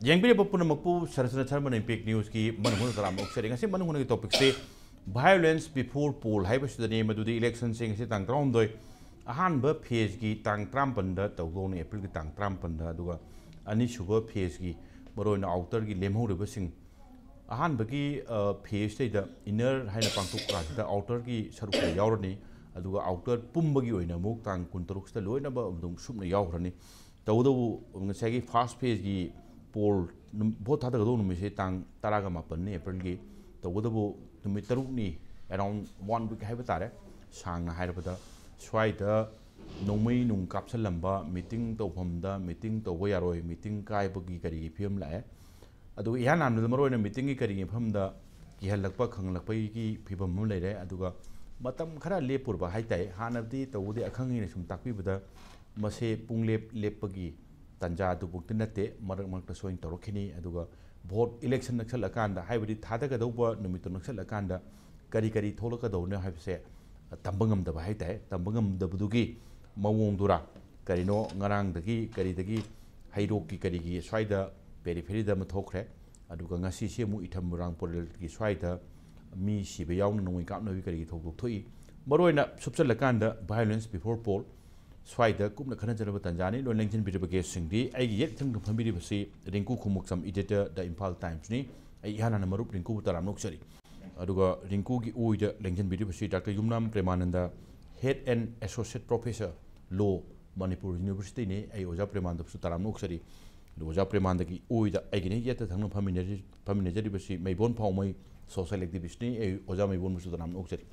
Yang pun nampu sarasana charman impact news ki manung taram oksering asi manung ki topic se violence before poll hai ba sudani madudi election sing se tang tram doi ahan ba phase ki tang tram panda tawlo ne april ki tang tram panda duga ani suba phase ki boroi na outer ki lemho re ba sing ahan ba ki phase te da inner hai na pangtuk ka da outer ki saru ka yaurani aduga outer pumba gi oina muk tang kuntaruk sta loina ba dum sumna yaurani tawdo ngasagi fast phase ki पोल बहुत था तक से तंग तरागा मापन अप्रैल की तबदबो नुमित तरुकनी around 1 week है तारे सांगना है स्वाद नौमई नुंग कापसलंबा मीटिंग तौफमदा मीटिंग तौब यारोय मीटिंग कायबगी करी फिल्म लाए अदु इहा नामद मरोयना मीटिंग की करी फिल्मदा किहलकपा खंगलकपगी फिल्म लेरे अदुगा मतम खरा लेपुरबा हाइताय हानबदी तौदे अखंगिने सुम ताकबिबदा मसे पुंगलेप लेपगी तंजा दुबुक्ति नते मरक मरक सोइन तौरखिनी अदुगा भोट इलेक्शन नक्सलकांदा हाइबदी थादगदौबा नुमितो नक्सलकांदा करी करी थोलकदौने हाइबसे तंबंगमदबा हाइताय तंबंगमदबदुगी मवोंदुरा करिनो ngarangdagi karidagi hairokki karigi swaida peripheryda mathokre aduga ngasi se mu ithamurang porel gi swaida mi sibe yawn nongoi kapnawi karigi thokdok thoi maroina subsalakanda violence before poll स्वाइदा कुमना खना जरब तंजानी लो लेंजन बिरब के सिंगदी आई येक थंग फंबिरि बसी Rinku Khumukcham editor the Imphal Times नि आई हाना न मरुप रिंकू तराम नोक्सरी अदुगा रिंकू की ओइ द लेंजन बिरब बसी doctor Yumnam Premanand head and associate professor low Manipur university ने आई ओजा प्रेमानंद बसु तराम नोक्सरी ओजा प्रेमानंद की ओइ द आई गिने येत थंग फमिनेजरी बसी मैबोन फाउमै सोशल एक्टिविस्ट नि आई ओजा मैबोन बसु तराम नोक्सरी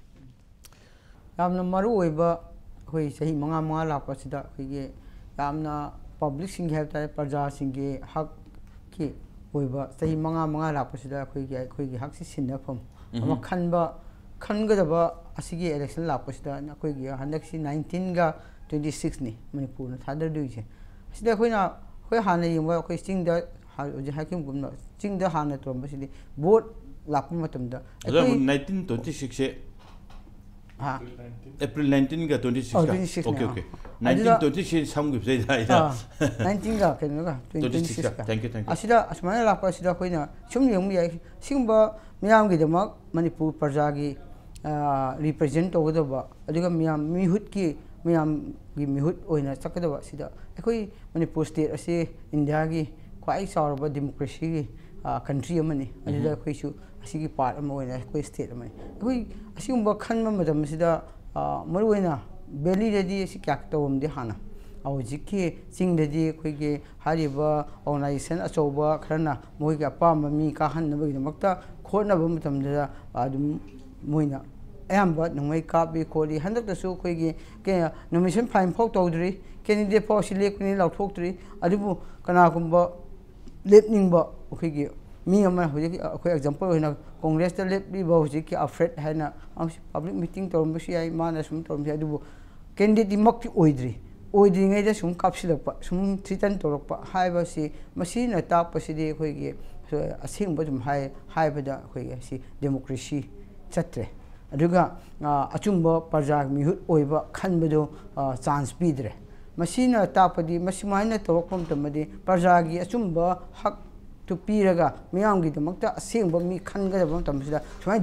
यामना मरु ओइबा कोई सही मंगा मंगा लापसिदा कोई यामना पब्लिक सिंह है तारे प्रजा सिंह के हक की ओइबा सही मंगा मंगा लापसिदा कोई हक से सिन्नफम अमा खनगदबा असिगे इलेक्शन लापसिदा ना कोई हंदक सी 19 गा 26 नि मणिपुर न थादर दुइसे सिदा कोइना कोई हाने यंबा कोई सिंह दा जे हाकिम गुमना सिंह दा हाने तोमबसिदि वोट लाप मतमदा 1926 से हाँ अप्रैल 19 का 26 का ओके ओके 1926 समगु सेदा 19 का केनगा 26 का थैंक यू असिदा असमाना लापा असिदा कोइना सुम यंग याय सिंबा मियाम गी दमक मणिपुर प्रजा की रिप्रेजेंट तोगदबा अदुगा मियाम मिहुत की मियाम गी मिहुत ओइना सकदबा सिदा अखोई मणिपुर स्टेट असे इंडिया की क्वाई सारबा डेमोक्रेसी की कंट्री अमनी अदुदा अखोइसु असिगी पार्ट अमा ओइना कोई स्टेट अमनी अखोई असिगुम्बा खनबा मदम सिदा मरु ओइना बेली रेडी असि क्या तवमदे हाना औजिकी चिंगददी अखोइगे हारिबा ऑर्गेनाइजेशन अचौबा खरना मोइगे अपाम मी का हन्नबगी दमक्ता खोनबा मतमदा अदुम मोइना अयंबा नंगै काबी खोली हंदकतसु अखोइगे के नोमिनेशन फाइन फॉक तौद्री कैंडिडेट फॉर सिलेक्टनी लाउथोक्ट्री अदुबु कनागुम्बा लेपनिंगबा अखोइगे मी अमा होजिकी अखोइ एग्जांपल होइना कांग्रेस ता लेपबा होजिकी अफ्रेड हैना पब्लिक मीटिंग तौरमबसु याय माना सुम तौरमबसु अदुबु कैंडिडेट मक्ति ओइद्री ओइद्रिङैदा सुम कापसिलक्पा सुम थ्रिटन तौरक्पा हाइबसि मसिना तापसिदि अखोइगे असिंगबा जुम हाइबदा अखोइगे सि डेमोक्रेसी चत्रे अदुगा अचुंबा प्रजा मिहुत ओइबा खनबदो चांस पीद्रे मसिना तापदि मसिमाइना तौरक्पम तमदि प्रजागी अचुंबा हक तो पीरगा मियामगी दमक्ता असिंगबा मी खनगदबम तमसिदा सुमाइ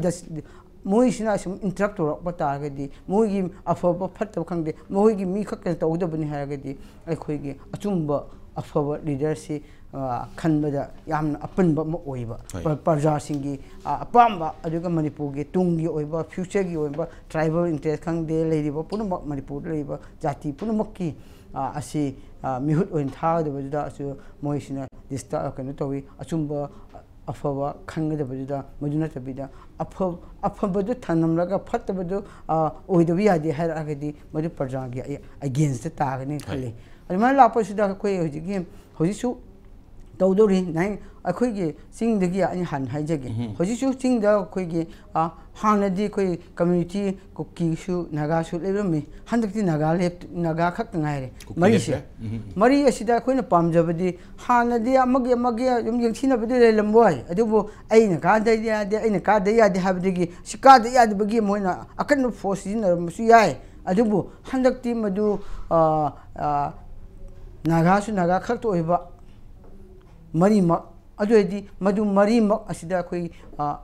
मोइसिना सुम इंटरप्ट तौरक्पा तारगदि मोइगी अफबा फत्तब खंगदे मोइगी मी खक्कन तौदबनि हारगदि अखोइगी अचुंबा अफबा लीडरसि खनबदा यामना अपनबा म ओइबा प्रजासिंगी अपामबा अदुगा मणिपुरगी तुंगी ओइबा फ्यूचरगी ओइबा ट्राइबल इंटरेस्ट खंगदे लेरिबा पुनमक मणिपुर लेरिबा जाति पुनमक्की असि मिहुत ओइन थागदबजुदा असु मोइसिना दिस्ता कनो तोवि अचुंबा अफबा खंगदबजुदा मजुना तबिदा अफबदु थनमलगा फत्तबदु ओइदबि यादे हारगदि मदु प्रजागी अगेंस्ट तागनि खले अदुमा लापसुदा कोइ होजिगी होजिसु तौदोरी नाइन अखोइगे चिंगदगी अनि हान हाइजगे होजिसु चिंगदा अखोइगे हानदि कोइ कम्युनिटी कुकीसु नागासु लेबमी हंदकति नागा खक ngaire मरी असिदा अखोइना पामजबदि हानदि अमगे युम यंसिनबदि लेलमबोय अदुबो अइना कादा यादे अइना कादा यादे हाबदगी सिकादा यादबगी मोइना अकन फोर्स जिनरमसु याय अदुबो हंदकति मदु नागासु नागा खक तो ओइबा mari mak aduedi madu mari mak asida khoi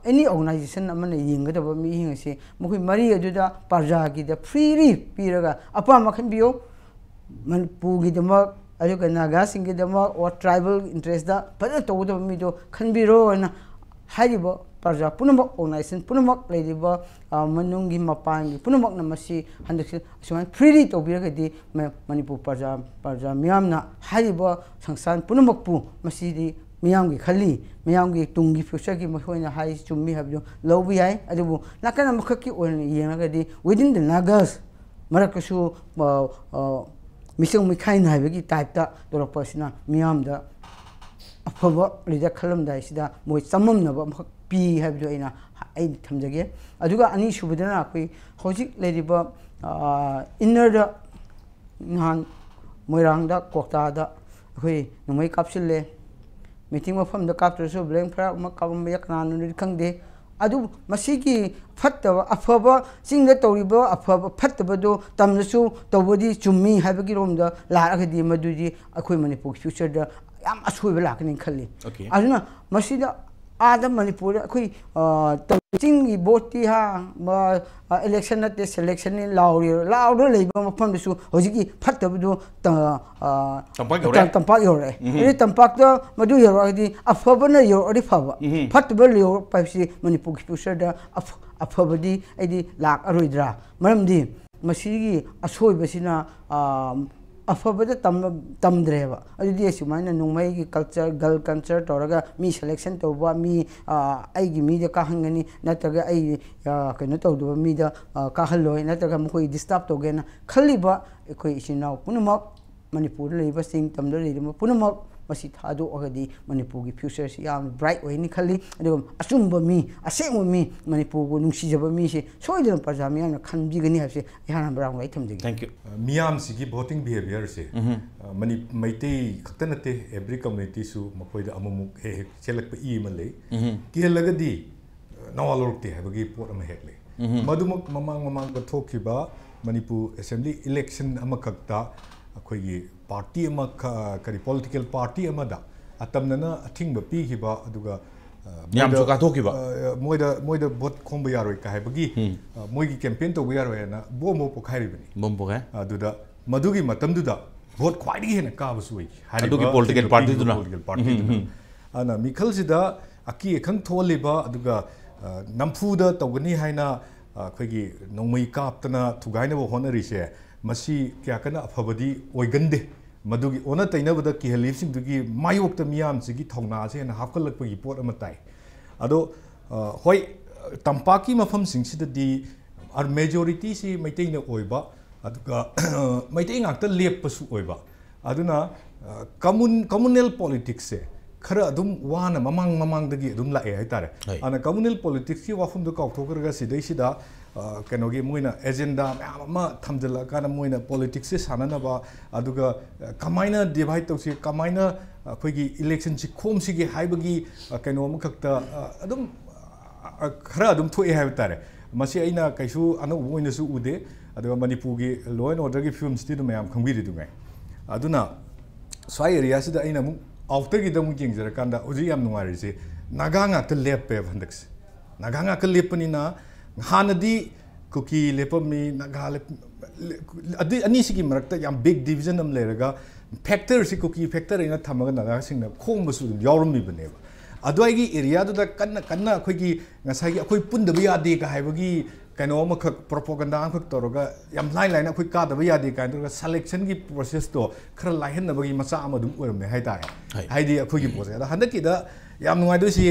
any organization amana yinggadaba mi hingase mukhui mari aduda parja gi da freely piraga apa makhan biyo Manipur gi dama aduga naga sing gi dama or tribal interest da pada tawda mi do khanbiro na haribo parja punamak organization punamak leidiba Manung gi mapan gi punamak na masi handak suman freely tawbiraga di Manipur parja miyamna haribo sangsan punamak pu masi di miyam gi khali miyam gi tungi future gi mahoina hai chummi habjo lobi ai adubu nakana makhaki on yenga di within the nagas marakasu misung mikai na habgi type ta doropasina miyam da afaba lida khalam da sida moi chamam na ba pi habjo ina ai thamjage aduga ani subudana akoi hojik lediba inner da nhan moirang da kokta da akoi numai kapsille meeting mafam da kaptru blank fra ma kabam yak nan khangde adu masigi fattaba afaba singda tawriba afaba fattaba do tamnasu tawbodi chummi habagi romda laagadi madudi akhoi Manipur future da yam ashoiba lakani khalli aduna masida Adam Manipur akhoi tawting boti ha ma election at selection in lauro leiba mafam su hojiki fattaba do tampak yore ini tampak da madu yore di afaba na yore faba fattaba yore paisi Manipur future da afaba di edi lak aroidra maramdi masigi asoibasina afabada tamdreba adudi sumaina nungmai gi culture girl culture toraga mi selection toba mi ai gi mi da ka hangani nataga ai keno tawdu mi da ka halloi nataga mukoi disturb togena khaliba ekoi isina punumak Manipur leiba sing tamda leima punumak masi thadu agadi Manipur gi future si yam bright way ni khali adum asumba mi asemu mi Manipur go nungsi jaba mi se soidena parjami na khanbi gani hase yana brang lai thamji thank you miyam si gi voting behavior se mani maitei khaktanate every community su makoi da amumu he selak pa e malai ki lagadi nawalorte habagi pot am hek le madumuk mamang ka thokiba Manipur assembly election amakakta akhoi party ama kari political party amada atamnana athingba pihiba aduga yam chu ka thokiba moida vote khomba yaroi ka habagi moigi campaign to yaroi na bomo pokhairi bani bom pokha aduda madugi matamduda vote khwaidi hena ka basui adugi political party duna ana mikhal sida aki khang tholiba aduga namfuda tawgani haina akhoi nongmai kaptana thugaina bo honari se masi kya kana afabadi oigande madugi ona tainabada ki halifsing dugi mayokta miyam sigi thongna se na hafkalak pagi pot amatai ado hoi tampaki mafam singsi di ar majority si maitaina oiba aduga maitai ngakta leppasu oiba aduna communal politics se khara adum wana mamang dagi adum la ai tare ana communal politics ki wafum do kauthokarga sidai sida kenogi moina agenda ma thamjala kana moina politics se sananaba aduga kamaina divide tawsi kamaina khoigi election chi khom sigi haibagi keno makhakta adum khara adum thoi hai tare masi aina kaisu anu moina su ude aduga Manipur gi law and order gi film sti mayam khangbiri du ngai aduna swai area sida aina mu outer gi damu jingzara kanda uji yam nungari se naga nga te lepe vandax naga nga ka lepani na hanadi kuki lepami naga adi ani sigi marakta yam big division am leraga factor si kuki factor ina thamaga naga singna khomba su yawrumi bane adwai gi area du da kanna akhoi gi ngasai gi akhoi pundaba yade ka haibagi kano ma khak propaganda khak toroga yam line akhoi ka daba yade ka toroga selection gi process to khara lahen na bagi macha ama dum oram ne haita haidi akhoi gi process da handaki da yam nungai do si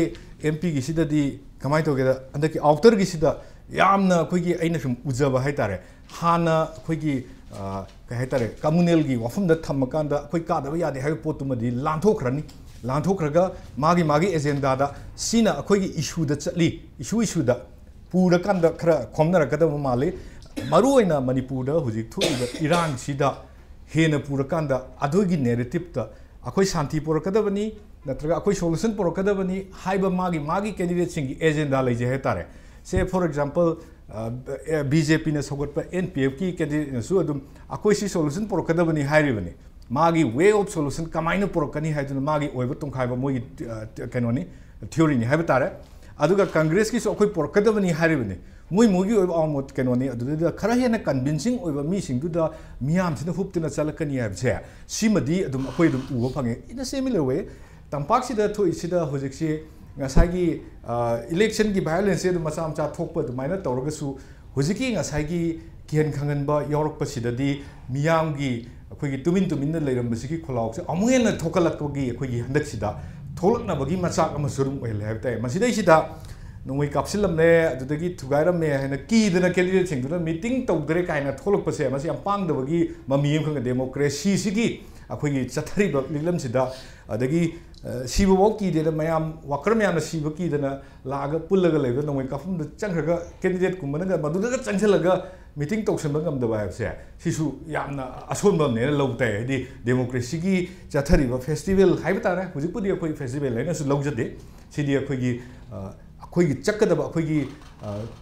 MP gi sida di kamai to ge da handaki outer gi sida yamna akhoi gi aina sum ujaba haitare hana akhoi gi ka haitare communal gi wafum da thamakanda akhoi ka daba yade hai potuma di lanthokhrani lanthokraga magi agenda da sina akhoi gi issue da chali issue da pura kanda khara khomnara kada male maru aina Manipur da hujik thuiba Iran sida hena pura kanda adogi narrative ta akhoi shanti pura kada bani natraga akhoi solution pura kada bani haiba magi candidate sing agenda leje hetare say for example BJP na sogot pa NPF ki candidate su adum akhoi si solution pura kada bani hairi bani मागी way of solution कमाइन पुरकनी है मागी ओइब तुमखाइब मोगी कनोनी theory नि HYBE तारे अदुगा कांग्रेस की अखोई पुरकदबनी हारिबनी मोई मोगी ओइब आमोत कनोनी अदुदा खरा हेना कन्विंसिंग ओइब मीसिंगदुदा मियामसिना हुप्तना चलकनी हाइबसे सिमदी अदुम अखोई अदुम उबो fungi in a similar way तंपाक्सिदा थोइसिदा होजिकसे ngसागी election की वायलेंस से मचा मचा थोप अदुमाइना तौरगसु होजिकी ngसागी किहन खंगनबा यौरकपसिददी मियामगी अखोई तुमिन तुमिन लेरमबसिकी खुलाउसे अमुहेन थोकलकगी अखोई हंदकसिदा थोलकनबगी मचाक अमा सुरुम ओइले हाइबताय मसिदैसिदा नोंगै कापसिलमने अदुदगी थुगाइरमे हैना कीदना कैंडिडेट सिंगदुना मीटिंग तौदरे काइना थोलकपसे मसि याम पांगदबगी ममियम खंग डेमोक्रेसी सिगी अखोई चथरिबा लिलमसिदा अदगी सिबो कीदेना मयाम वाकर मयाम सिबो कीदना लागा पुल्लगा लेबा नोंगै काफुम चंखरगा कैंडिडेट कुमनगा मदुदगा चंखलगा मीटिंग तौसनबा ngamdaba habse sisu yamna asonba ne lawtai hadi democracy gi chathariba festival haiba tare hujipudi akoi festival laina su lawjade sidi akoi gi chakadaba akoi gi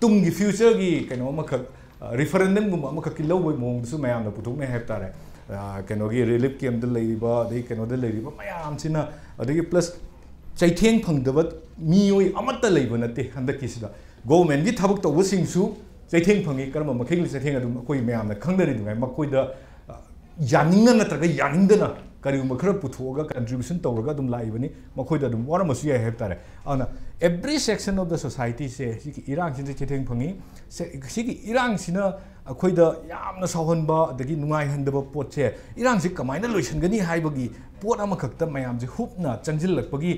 tung gi future gi kaino makha referendum gum makha ki lawoi mong su mayam na puthok ne haib tare kaino gi relief camp da leiriba dei kaino da leiriba mayam sina adagi plus chaitheng phangdaba miyoi amatta leiba nate handaki sida government gi thabak tawba singsu chaitheng phangi karma makhil chaitheng adum koi mayam na khangdari dungai makoi da yaningna natraga yaningdana kariguma khara puthoga contribution tawraga adum laibani makoi da adum wara masu ya heb tare ana every section of the society se siki irang sin chaitheng phangi siki irang sina akoi da yamna sawhanba adagi nungai handaba pot se irang si kamaina loisangani haibagi pot ama khakta mayam je hupna changjil lakpagi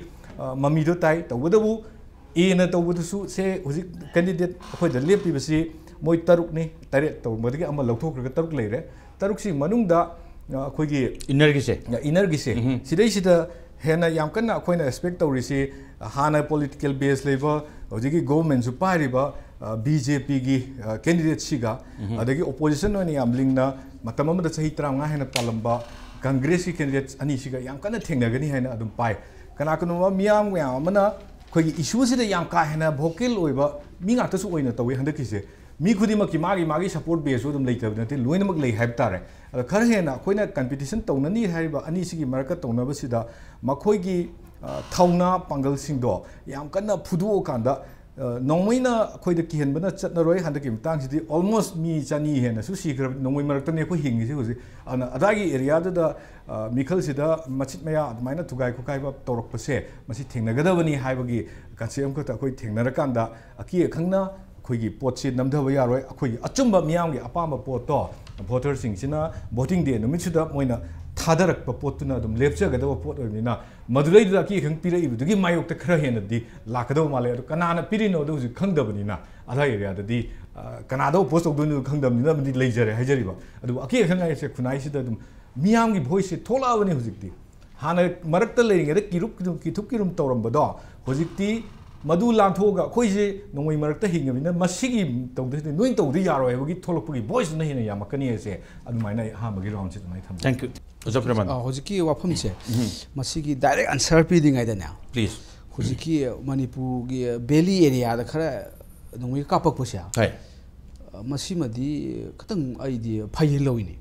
mami do tai tawdabu ena tawbusu se hujik candidate akoi da lepibasi moi taruk ni tare tawbadagi ama lawthokraga taruk leire taruk si manungda akoi gi inner gi se sidai sida hena yam kana akoi na expect tawrisi hana political base level hojigi government su pariba BJP gi candidate siga adagi opposition no ni yam lingna matam amada sahi 35 hena palamba congress ki candidates ani siga yam kana thengnagani hena adum pai kana kanu miyam amana khoi issue sida yam ka hena vocal oiba mi ngata su oina tawi handaki se mi khudima ki magi support base odum leitabna te loinamak lei haib tare khar hena khoina competition tawnani haiba ani sigi marka tawnaba sida makhoi gi thauna pangal singdo yam kana phudu kanda नोंमैना अखोइद किहनबना चतनरोय हंदकी मतंगसिदि almost मी चानी हेना सु सिग्र नोंमै मरक्तने खो हिंगिसि होजि अन अदागी एरिया दा मिखलसिदा मचित मया अदमाइना थुगाइ खुकाइबा तौरकपसे मसि थेंनगदबनी हाइबगी कन्सेम खता अखोइ थेंनरकांदा अकि खंगना अखोइगी पोटसि नमधब यारोय अखोइगी अचुंबा मियामगी अपाम पोटतो वोटर सिंगसिना वोटिंग डे नुमितसुदा मोइना थादरक पोटुना अदुम लेपचगदब पोट ओइनिना मदुरैदा की खंग पिरइबदुगी मायोक्ता खरा हेनदि लाकदब माले अदु कनाना पिरिनो अदु हुजि खंगदबनिना आधा एरिया ददि कनादो पोस्ट ओदुनु खंगदबनिना मदि लेजरे हाइजरिबा अदु अकी खंगाइसे खुनाइसिदा अदुम मियामगी भोइस से थोलाबनि हुजिक्ति हाना मरक्ता लेरिङेदा किथुप तौरमबदो हुजिक्ति मधु लांथोगा अखोइसे नोंमै मरक्ता हिंगबिना मसिगी तौदे नोइन तौदे यारो हेबगी थोलकपगी भोइस न हेना यामकनी एसे अदुमाइना हामगी राउंड से तुमाइ थम थैंक यू ओजफ्रमान होजिकी वाफम से मसिगी डायरेक्ट आंसर पीदिंग आइदना प्लीज होजिकी मणिपुर गी बेली एरिया दा खरा नोंमै कापक पसे हाय मसिमदी खतंग आइदि फाइ लौइनी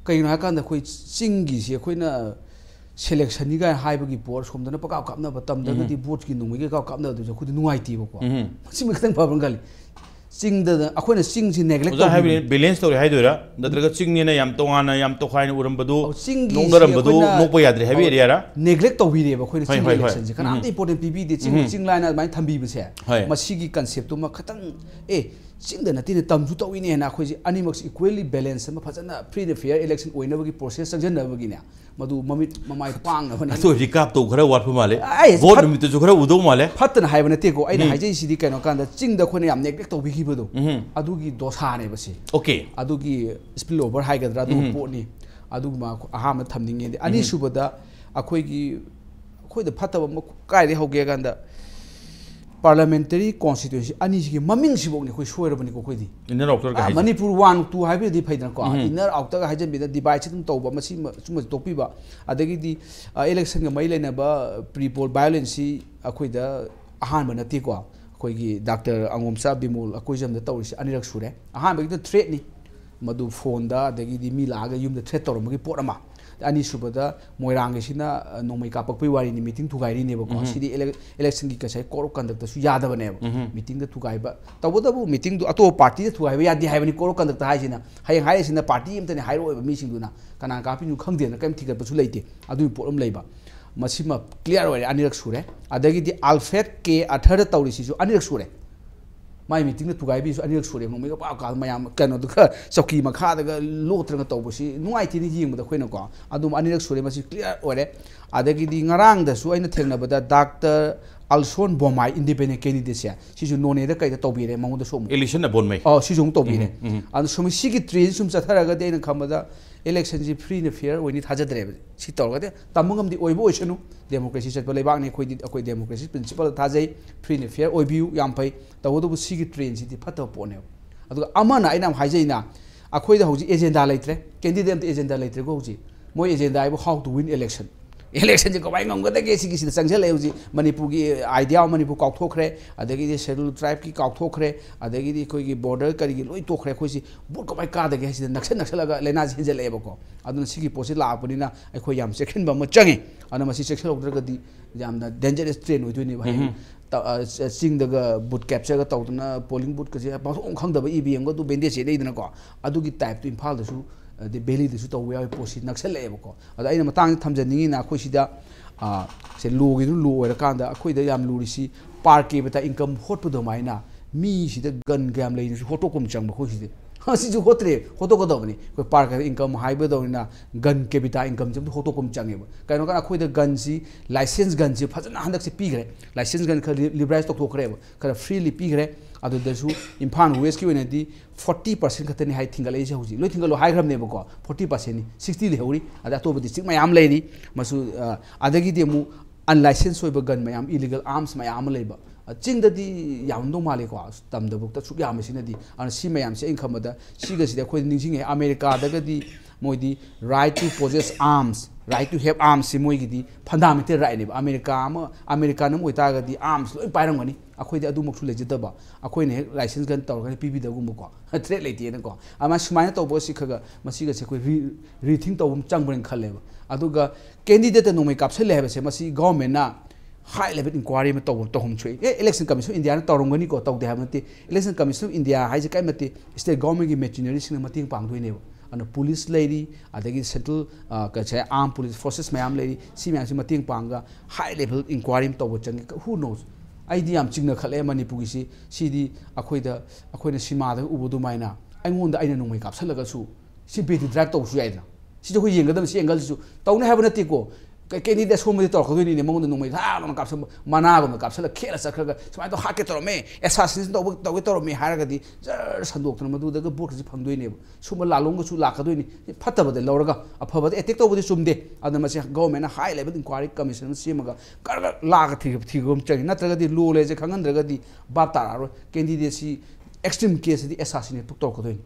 कइनो हाकांदा खोइ चिंगी से खोइना सेलेक्शन नि गाय हाइबगी बोर्ड सोमदना पका कापना बतमदगदी बोर्ड की नुमै के कापना दु खुद नुवाइति बको मसिम खतंग फाबन गाली चिंग दा अखोइना चिंग सि नेग्लेक्ट तो हाइबे बैलेंस तौरे हाइदोरा नत्रगा चिंग ने याम तोगाना याम तोखाइन उरमबदु नोंगरमबदु नोपो याद्रे हाइबे एरिया रा नेग्लेक्ट तौबिरे बखोइना चिंग इलेक्शन से कनाम इंपोर्टेंट पीबी दे चिंग लाइन माइन थंबी बसे मसिगी कांसेप्ट तो म खतंग ए चिंग द नतिने तमजु तौइने हेना खोइजे अनिमक्स इक्वली बैलेंस म फजना फ्री एंड फेयर इलेक्शन ओइनबगी प्रोसेस संजनबगी ने मधु ममित ममाइ पांग न तो रिकाप तो खरा वाट माले वोट निमित जो खरा उदो माले फतन हाइब नते को आइना हाइजे सिदि कनो कांदा चिंग द खोने याम नेग्लेक्ट तौबिखिबदो अदुगी दोसाने बसे ओके अदुगी स्पिल ओवर हाइगद्रा अदु पोनी अदुमा अहाम थमनिंगे अनि सुबदा अखोइगी अखोइद फतब काइदे होगे गांदा पार्लियामेंटरी कॉन्स्टिट्यूएंसी अनि सिगी ममिंग सिबोगने खोइ सोयरबनि को खोइदि इनर आउटर का मणिपुर 1 2 हाइबेदि फैदन को इनर आउटर का हाइजन बिदा डिवाइड सिदम तौबा मसि सुम तोपिबा अदगिदि इलेक्शन ग मै लेनबा प्रीपोल वायलेंसी अखोइदा अहान बनति को अखोइगी डॉक्टर अंगोमसा बिमोल अखोइजम द तौरिसि अनिरक सुरे अहान बगि थ्रेट नि मधु फोन दा अदगिदि मी लागा युम द थ्रेट तौरमगी पोट अमा ani subada moirang sina nomai kapakpai wari ni meeting thugai ni bako sidi election gi kasai koro conduct su yada bane meeting da thugai ba tabodabu meeting du ato party da thugai ba yadi haibani koro conduct ha sina hayang hai sina party imtane hairo mi singduna kana kapi nu khangde na kam thigat su leite adu problem leiba masima clear ore anirak sure adagi di alphabet ke athar tawri si su anirak sure mai meeting da thugai bi su anirak sure no mega pa ka mayam kano du kha sauki makha da lotranga tawbusi nuai ti ni ying da khoina ko adum anirak sure masi clear ore adagi di ngarang da su aina thengna bada doctor alson bomai independent candidate ya si su none da kai da tawbire mangu da som election na bon mai si jong tawbire an sumi si gi train sum chathara ga de na khamada election ji free and fair we need hajadre si tawga de tamungam di oibo oisanu democracy set balai ne khoi democracy principle thajai free and fair oibiu yam pai tawdo si gi train si di phato pone adu amana aina hajai na akhoi da hoji agenda laitre candidate agenda laitre go hoji moi agenda ai how to win election election ji ko bai ngam gada ge sigi sangsel le hoji manipur gi idea manipur kauk thokre adagi di schedule tribe ki kauk thokre adagi di koi gi border kari gi loi tokre khoi si bur ko bai ka da ge si naksal ga lena ji jel ebo ko adun sigi posi la apuni na ai khoi yam section ba ma changi ana masi section of ga di jam na dangerous train oi duni bai sing daga boot capture ga tawduna polling boot ka je ba ong khang da ba EVM ga du bende che dei dana ko adu gi type to imphal da su the belly the suit we are posted naxal ko ada ina matang thamjani na khoi sida se lu gi lu era kanda khoi da yam lu ri park ke beta income hot pu do maina mi sida gun gam lei su photo kum chang khoi sida ha si ju hotre photo ko do bani khoi park income high be do na gun ke beta income jam photo kum chang e kai no kana khoi da gun si license gun si phajana handak se pi gre license gun kha liberalize tok thokre kha freely pi gre adu dasu imphal west ki wena di 40% khatani hai thingal ai hauji loi thingal hai gram ne bako 40% ni 60 le hori ada to budi sik mayam leiri masu adagi de mu unlicensed oiba gun mayam illegal arms mayam leiba ching da di yam do male ko tam da buk ta suk yam sina di an si mayam se income da si ga si da khoi ningsing america da ga di moi di right to possess arms right to have arms si moi gi di fundamental right ne america nam oita ga di arms loi pairang gani akhoi de adu moksu leje da ba akhoi ne license gan tor ga pb da gum ko threat leite ne ko ama sumaina to bo si khaga masi ga se koi rethink to chang bren khale ba adu ga candidate no mai kapsel le ba se masi government na high level inquiry ma to hom chui election commission india na torong gani ko to de ha mate election commission india hai je kai mate state government gi machinery sing mating pang doi ne ba police lady adagi central ka che armed police forces mayam lady si mayam si mating panga high level inquiry to bo chang who knows idea am chingna khale manipur gi si di akhoi na sima da ubu du maina aingon da aina nongmai kapsalaga su si be di drive to su yaida si jo yeng gadam si angle su tawna have na ti ko ke ni da so mo tor khoi ni mong nongmai ha ma kapsa mana go kapsala khela sakha sumai to hakke tor me assassin to tor me haraga di sandok tan madu daga bok ji phangdoi ne suma lalong su la khadoi ni phatta bade lawraga apha bade attack to bade sumde adama se government high level inquiry commission semaga kar la ga thi gom chang na traga di law le je khangan draga di bap tar candidate si extreme case di assassinate to khadoi